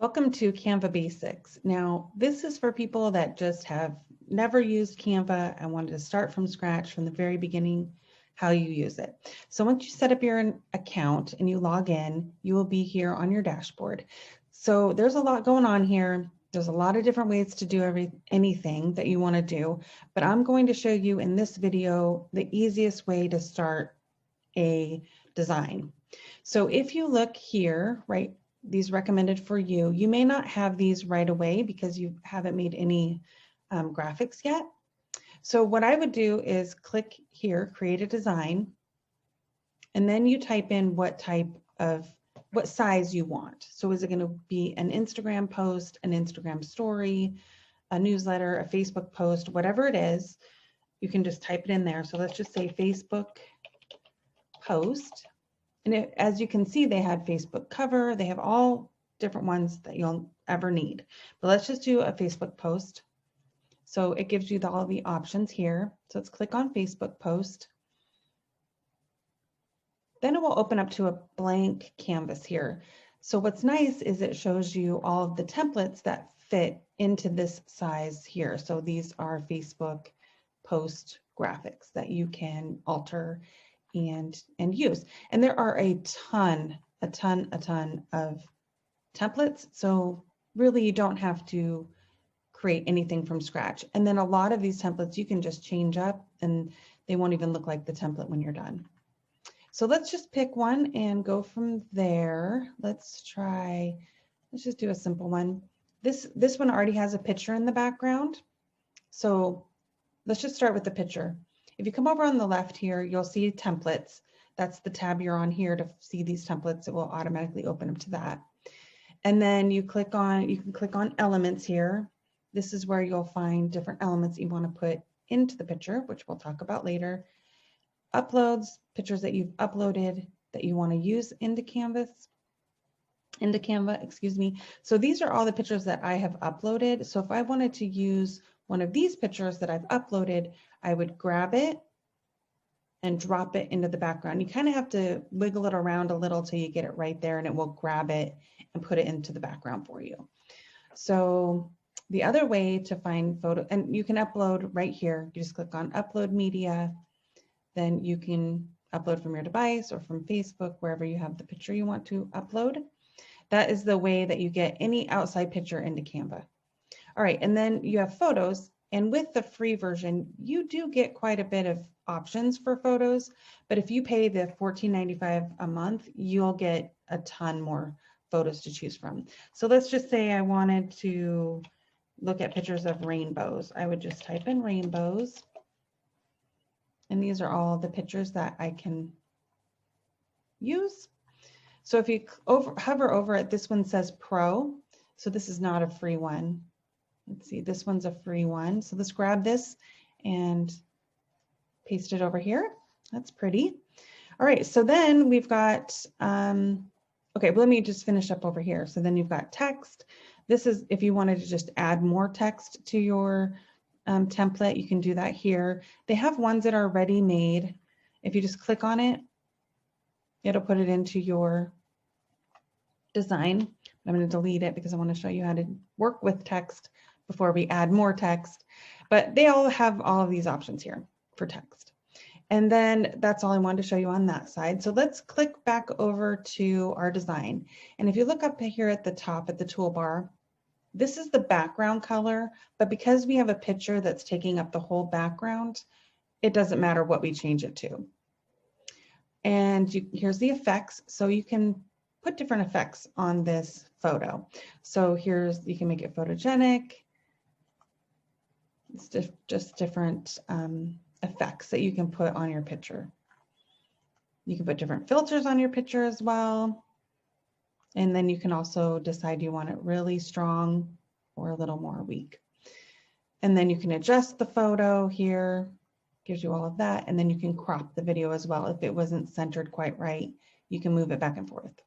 Welcome to Canva Basics. Now, this is for people that just have never used Canva and wanted to start from scratch from the very beginning, how you use it. So once you set up your account and you log in, you will be here on your dashboard. So there's a lot going on here. There's a lot of different ways to do anything that you want to do, but I'm going to show you in this video the easiest way to start a design. So if you look here, right, these recommended for you, you may not have these right away because you haven't made any graphics yet. So what I would do is click here, create a design, and then you type in what size you want. So is it going to be an Instagram post, an Instagram story, a newsletter, a Facebook post, whatever it is, you can just type it in there. So let's just say Facebook post. And as you can see, they had Facebook cover. They have all different ones that you'll ever need. But let's just do a Facebook post. So it gives you all the options here. So let's click on Facebook post. Then it will open up to a blank canvas here. So what's nice is it shows you all of the templates that fit into this size here. So these are Facebook post graphics that you can alter and use. And there are a ton of templates. So really you don't have to create anything from scratch. And then a lot of these templates you can just change up and they won't even look like the template when you're done. So let's just pick one and go from there. Let's just do a simple one. This one already has a picture in the background. So let's just start with the picture. If you come over on the left here, you'll see templates. That's the tab you're on here to see these templates. It will automatically open up to that. And then you can click on elements here. This is where you'll find different elements you want to put into the picture, which we'll talk about later. Uploads, pictures that you've uploaded that you want to use into Canva, excuse me. So these are all the pictures that I have uploaded. So if I wanted to use one of these pictures that I've uploaded, I would grab it and drop it into the background. You kind of have to wiggle it around a little till you get it right there and it will grab it and put it into the background for you. So the other way to find photo, and you can upload right here, you just click on upload media, then you can upload from your device or from Facebook, wherever you have the picture you want to upload. That is the way that you get any outside picture into Canva. All right, and then you have photos, and with the free version, you do get quite a bit of options for photos, but if you pay the $14.95 a month, you'll get a ton more photos to choose from. So let's just say I wanted to look at pictures of rainbows. I would just type in rainbows, and these are all the pictures that I can use. So if you hover over it, this one says Pro, so this is not a free one. Let's see, this one's a free one. So let's grab this and paste it over here. That's pretty. All right, so then we've got, okay, well, let me just finish up over here. So then you've got text. This is if you wanted to just add more text to your template, you can do that here. They have ones that are ready made. If you just click on it, it'll put it into your design. I'm going to delete it because I want to show you how to work with text before we add more text, but they all have all of these options here for text. And then that's all I wanted to show you on that side. So let's click back over to our design. And if you look up here at the top at the toolbar, this is the background color, but because we have a picture that's taking up the whole background, it doesn't matter what we change it to. And here's the effects. So you can put different effects on this photo. So you can make it photogenic. It's just different effects that you can put on your picture. You can put different filters on your picture as well. And then you can also decide you want it really strong or a little more weak. And then you can adjust the photo here, gives you all of that. And then you can crop the video as well. If it wasn't centered quite right, you can move it back and forth.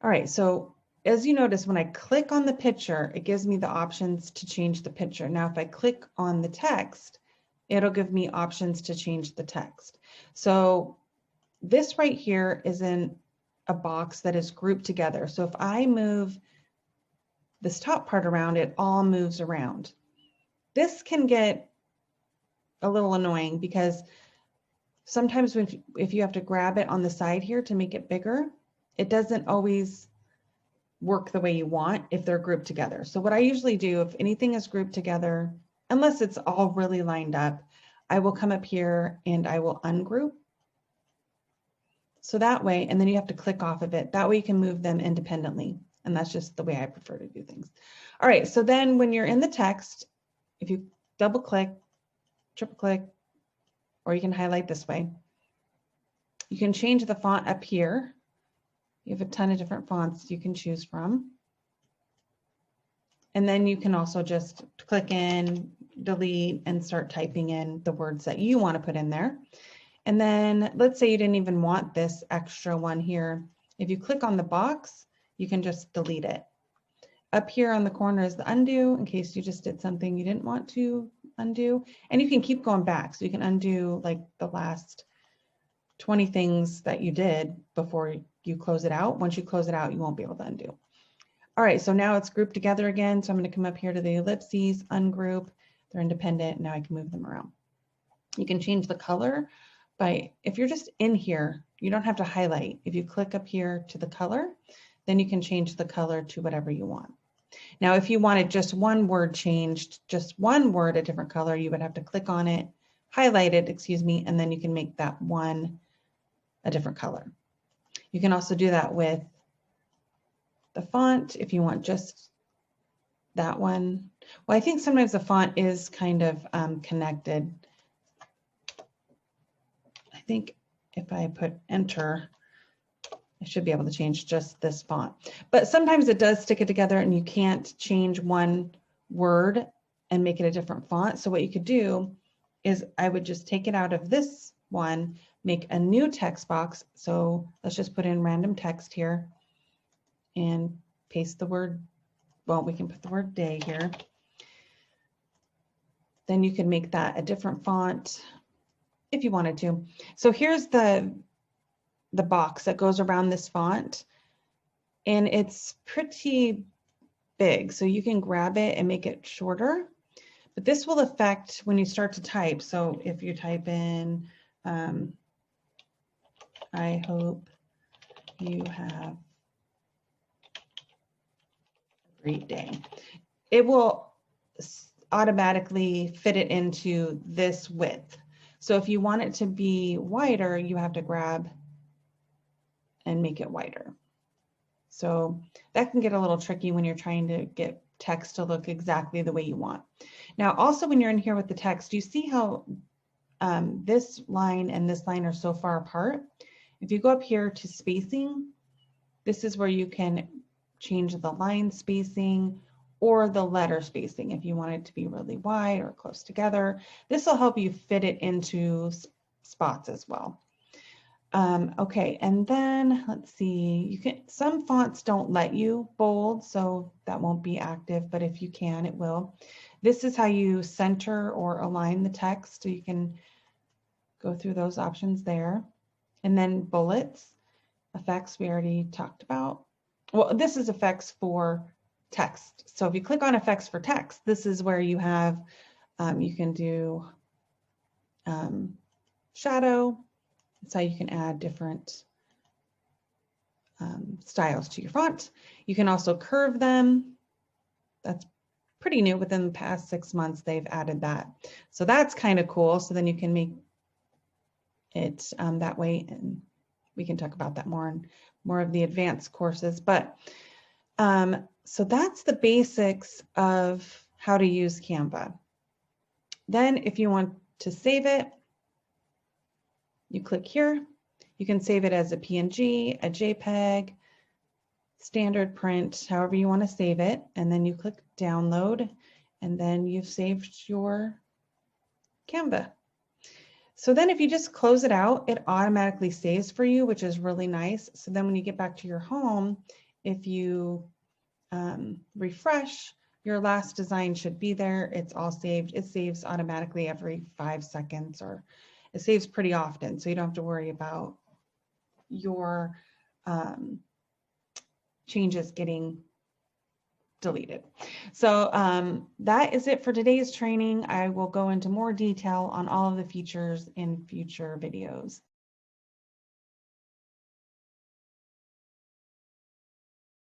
All right, so as you notice, when I click on the picture, it gives me the options to change the picture. Now, if I click on the text, it'll give me options to change the text. So this right here is a box that is grouped together. So if I move this top part around, it all moves around. This can get a little annoying because sometimes if you have to grab it on the side here to make it bigger, it doesn't always work the way you want if they're grouped together. So what I usually do, if anything is grouped together, unless it's all really lined up, I will come up here and I will ungroup. So that way, and then you have to click off of it. That way you can move them independently. And that's just the way I prefer to do things. All right, so then when you're in the text, if you double click, triple click, or you can highlight this way, you can change the font up here. You have a ton of different fonts you can choose from. And then you can also just click in, delete, and start typing in the words that you want to put in there. And then let's say you didn't even want this extra one here. If you click on the box, you can just delete it. Up here on the corner is the undo in case you just did something you didn't want to undo. And you can keep going back. So you can undo like the last 20 things that you did before you close it out. Once you close it out, you won't be able to undo. All right, so now it's grouped together again. So I'm going to come up here to the ellipses, ungroup. They're independent. Now I can move them around. You can change the color by, if you're just in here, you don't have to highlight. If you click up here to the color, then you can change the color to whatever you want. Now, if you wanted just one word changed, just one word a different color, you would have to click on it, highlight it, excuse me, and then you can make that one a different color. You can also do that with the font if you want just that one. Well, I think sometimes the font is kind of connected. I think if I put enter, I should be able to change just this font. But sometimes it does stick it together and you can't change one word and make it a different font. So what you could do is I would just take it out of this one, make a new text box. So let's just put in random text here and paste the word. Well, we can put the word day here. Then you can make that a different font if you wanted to. So here's the box that goes around this font, and it's pretty big. So you can grab it and make it shorter, but this will affect when you start to type. So if you type in, I hope you have a great day, it will automatically fit it into this width. So if you want it to be wider, you have to grab and make it wider. So that can get a little tricky when you're trying to get text to look exactly the way you want. Now, also when you're in here with the text, you see how this line and this line are so far apart? If you go up here to spacing, this is where you can change the line spacing or the letter spacing if you want it to be really wide or close together. This will help you fit it into spots as well. Okay, and then let's see, you can, some fonts don't let you bold, so that won't be active, but if you can, it will. This is how you center or align the text, so you can go through those options there. And then bullets, effects we already talked about. Well, this is effects for text. So if you click on effects for text, this is where you have, you can do shadow. That's how you can add different styles to your font. You can also curve them. That's pretty new. Within the past 6 months, they've added that. So that's kind of cool. So then you can make it that way. And we can talk about that more in more of the advanced courses. But so that's the basics of how to use Canva. Then if you want to save it, you click here. You can save it as a PNG, a JPEG, standard print, however you want to save it. And then you click download, and then you've saved your Canva. So then if you just close it out, it automatically saves for you, which is really nice. So then when you get back to your home, if you refresh, your last design should be there. It's all saved. It saves automatically every 5 seconds, or it saves pretty often. So you don't have to worry about your changes getting deleted. So that is it for today's training. I will go into more detail on all of the features in future videos.